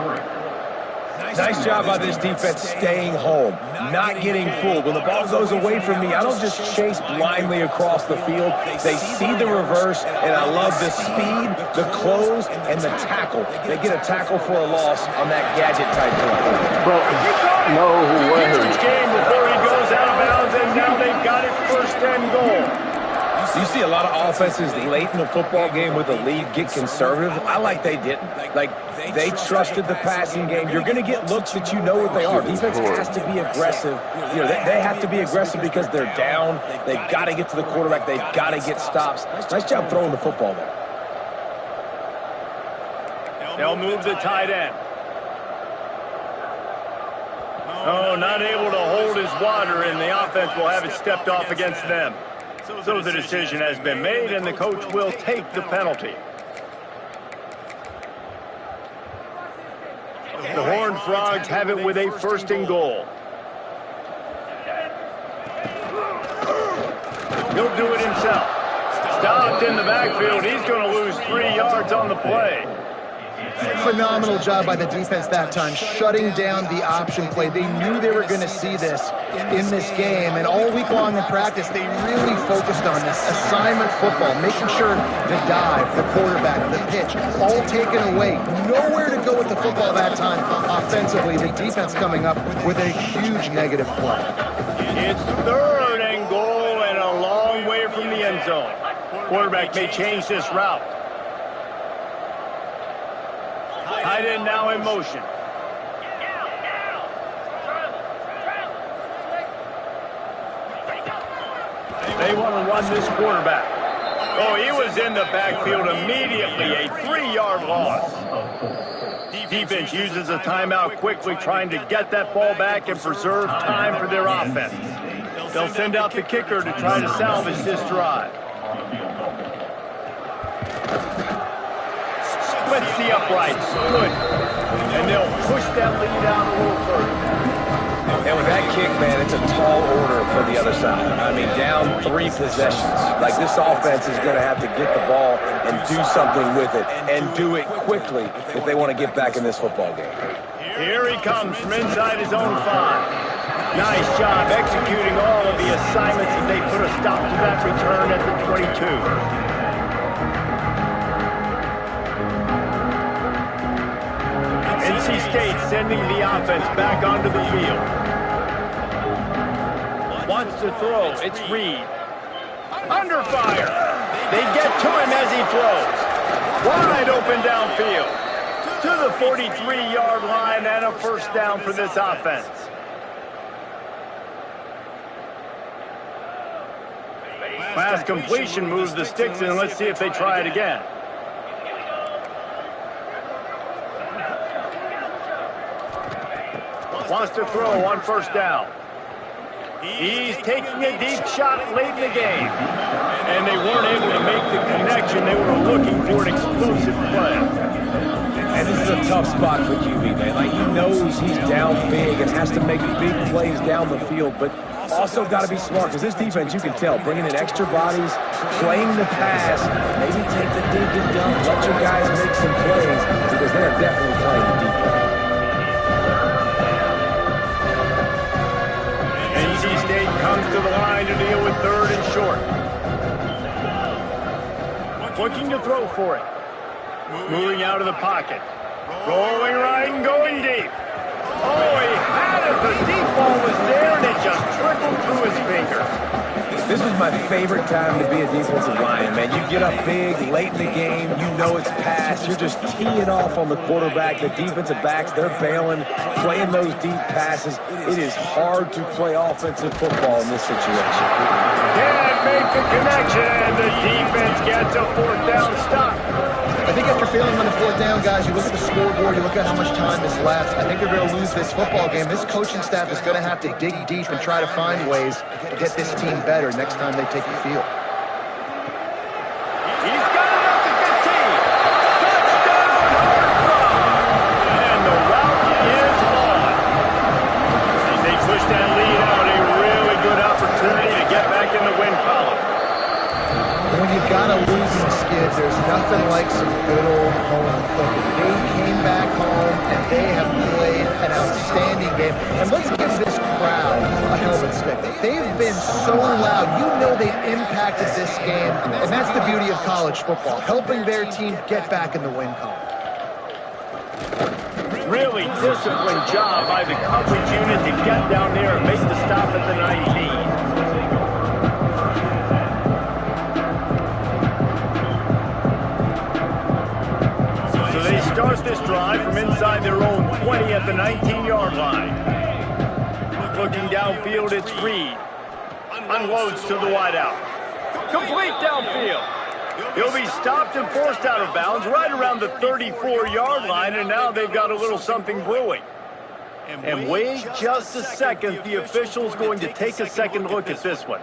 Nice job by this defense staying home, not getting fooled. When the ball goes away from me, I don't just chase blindly across the field. They see the reverse, and I love the speed, the close, and the tackle. They get a tackle for a loss on that gadget-type play. Bro, no way. Huge game before he goes out of bounds, and now they've got it first and goal. You see a lot of offenses late in the football game with a lead get conservative. I like they didn't. Like, they trusted the passing game. You're going to get looks that you know what they are. Defense has to be aggressive. You know, they have to be aggressive because they're down. They've got to get to the quarterback. They've got to get stops. Nice job throwing the football there. They'll move the tight end. Oh, not able to hold his water, and the offense will have it stepped off against them. So the decision has been made, and the coach will take the penalty. The Horned Frogs have it with a first and goal. He'll do it himself. Stopped in the backfield. He's going to lose 3 yards on the play. Phenomenal job by the defense that time, shutting down the option play. They knew they were going to see this in this game, and all week long in practice, they really focused on this assignment football, making sure the dive, the quarterback, the pitch, all taken away. Nowhere to go with the football that time offensively. The defense coming up with a huge negative play. It's third and goal and a long way from the end zone. Quarterback may change this route. Tight end now in motion. They want to run this quarterback. Oh, he was in the backfield immediately. A 3-yard loss. Defense uses a timeout quickly, trying to get that ball back and preserve time for their offense. They'll send out the kicker to try to salvage this drive. Splits the uprights. Good. And they'll push that lead out a little further. And with that kick, man, it's a tall order for the other side. I mean, down 3 possessions. Like, this offense is going to have to get the ball and do something with it, and do it quickly if they want to get back in this football game. Here he comes from inside his own 5. Nice job executing all of the assignments as they put a stop to that return at the 22. NC State sending the offense back onto the field. Wants to throw. It's Reed. Under fire. They get to him as he throws. Wide open downfield. To the 43-yard line and a first down for this offense. Pass completion moves the sticks in. Let's see if they try it again. Wants to throw on first down. He's taking a deep shot late in the game. And they weren't able to make the connection. They were looking for an explosive play. And this is a tough spot for QB, man. Like, he knows he's down big and has to make big plays down the field, but also got to be smart, because this defense, you can tell, bringing in extra bodies, playing the pass, maybe take the dig and dump, let your guys make some plays, because they're definitely playing the defense. NC State comes to the line to deal with third and short. Looking to throw for it. Moving out of the pocket. Rolling right and going deep. Oh, he had it. The deep ball was there, and it just trickled through his fingers. This was my favorite time to be a defensive lineman, man. You get up big, late in the game, you know it's pass. You're just teeing off on the quarterback. The defensive backs, they're bailing, playing those deep passes. It is hard to play offensive football in this situation. Can't make the connection, and the defense gets a fourth down stop. I think after failing on the fourth down, guys, you look at the scoreboard, you look at how much time is left. I think they're going to lose this football game. This coaching staff is going to have to dig deep and try to find ways to get this team better next time they take the field. He's got it up to 15. Touchdown, Horned Frogs. And the route is on. As they push that lead out, a really good opportunity to get back in the win column. When you got a losing skid, there's nothing like some good old home cooking. They came back home and they have played an outstanding game. And let's give this crowd a helmet stick. They've been so loud. You know they've impacted this game, and that's the beauty of college football, helping their team get back in the win column. Really disciplined job by the coverage unit to get down there and make the stop at the 19. So they start this drive from inside their own 20 at the 19-yard line. Looking downfield, it's Reed. Unloads to the wideout. Complete downfield. He'll be stopped and forced out of bounds right around the 34-yard line, and now they've got a little something brewing. And wait just a second. The official's going to take a second look at this one.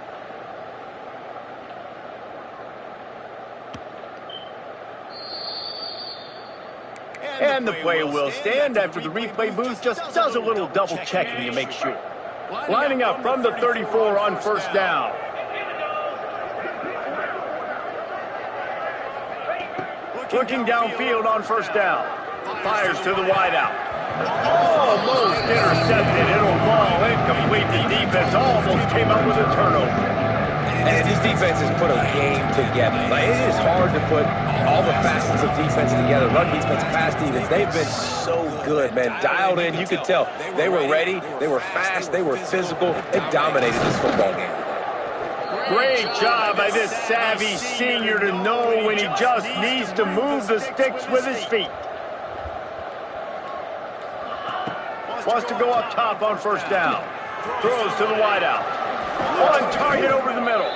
And the play will stand after the replay booth just does a little double checking to make sure. Lining up from the 34 on first down. Looking downfield on first down. Fires to the wideout. Almost intercepted. It'll fall incomplete. The defense almost came up with a turnover. And this defense has put a game together. Like, it is hard to put all the facets of defense together. Run defense, pass defense. They've been so good, man. Dialed in. You could tell they were ready. They were fast. They were physical. They dominated this football game. Great job by this savvy senior to know when he just needs to move the sticks with his feet. Wants to go up top on first down. Throws to the wideout. On target over the middle.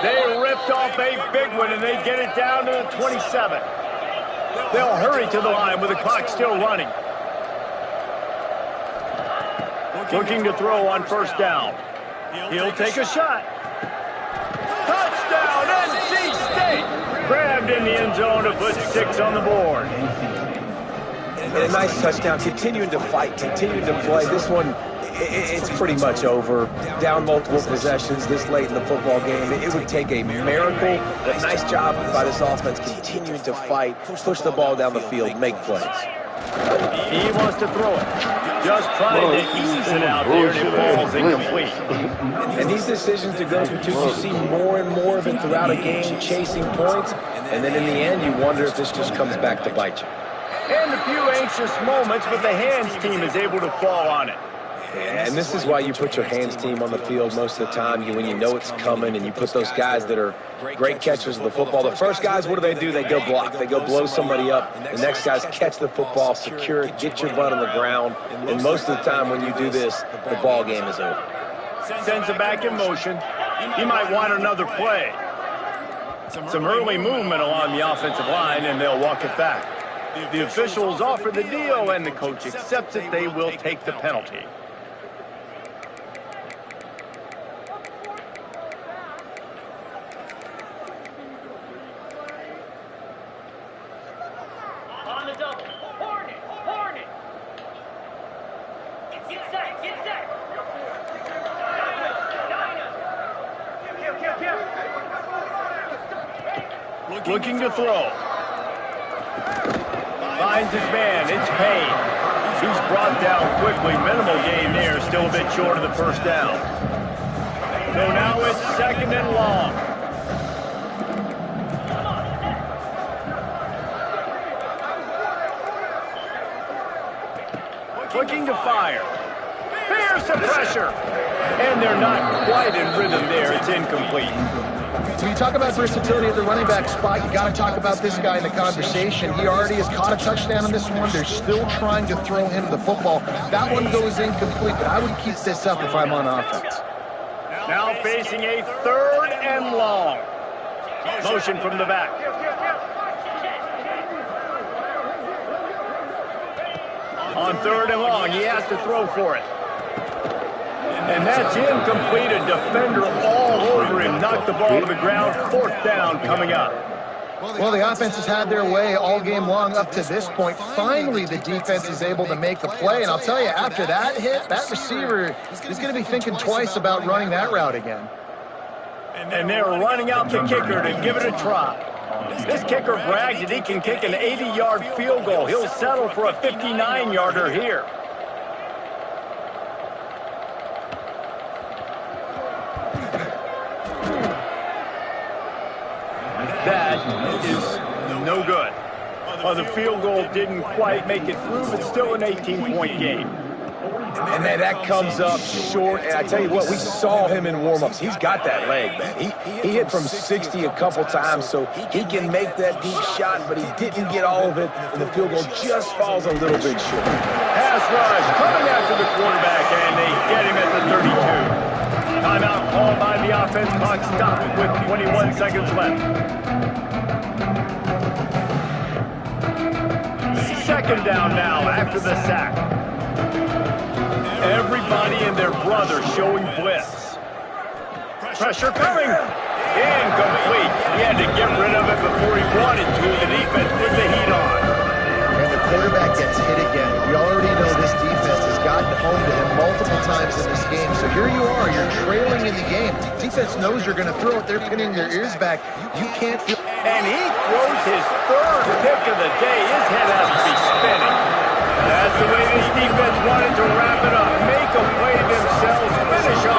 They ripped off a big one, and they get it down to the 27. They'll hurry to the line with the clock still running. Looking to throw on first down. He'll take a shot. Touchdown, NC State! Grabbed in the end zone to put 6 on the board. And a nice touchdown, continuing to fight, continuing to play. This one, it's pretty much over. Down multiple possessions this late in the football game. It would take a miracle, but nice job by this offense continuing to fight, push the ball down the field, make plays. He wants to throw it. Just trying to ease it out there, and it falls incomplete. And these decisions to go through, you see more and more of it throughout a game, chasing points, and then in the end, you wonder if this just comes back to bite you. And a few anxious moments, but the hands team is able to fall on it. And this is why you put your hands team on the field most of the time, when you know it's coming, and you put those guys that are great catchers of the football. The first guys, what do? They go block. They go blow somebody up. The next guys catch the football, secure it, get your butt on the ground. And most of the time when you do this, the ball game is over. Sends it back in motion. He might want another play. Some early movement along the offensive line, and they'll walk it back. The officials offer the deal, and the coach accepts it. They will take the penalty. On the double. Hornet. Hornet. Get set. Get set. Looking to throw. Finds his man. It's Payne. He's brought down quickly. Minimal gain there. Still a bit short of the first down. So now it's second and long. Looking to fire. There's the pressure. And they're not quite in rhythm there. It's incomplete. When you talk about versatility at the running back spot, you got to talk about this guy in the conversation. He already has caught a touchdown on this one. They're still trying to throw him the football. That one goes incomplete, but I would keep this up if I'm on offense. Now facing a third and long. Motion from the back. On third and long, he has to throw for it. And that's incomplete. A defender all over him. Knocked the ball to the ground. Fourth down coming up. Well, the offense has had their way all game long up to this point. Finally, the defense is able to make a play. And I'll tell you, after that hit, that receiver is going to be thinking twice about running that route again. And they're running out the kicker to give it a try. This kicker brags that he can kick an 80-yard field goal. He'll settle for a 59-yarder here. That is no good. Well, the field goal didn't quite make it through, but still an 18-point game. And then that comes up short, and I tell you what, we saw him in warm-ups. He's got that leg, man. He hit from 60 a couple times, so he can make that deep shot, but he didn't get all of it, and the field goal just falls a little bit short. Pass rush coming after the quarterback, and they get him at the 32. Timeout called by the offense. Clock stopped with 21 seconds left. Second down now after the sack. Everybody and their brother showing blitz. Pressure coming. Incomplete. He had to get rid of it before he wanted to. The defense put the heat on. And the quarterback gets hit again. We already know this defense has gotten home to him multiple times in this game. So here you are. You're trailing in the game. Defense knows you're going to throw it. They're pinning their ears back. You can't feel... And he throws his third pick of the day. His head has to be spinning. That's the way this defense wanted to wrap it up. Make a play themselves. Finish on.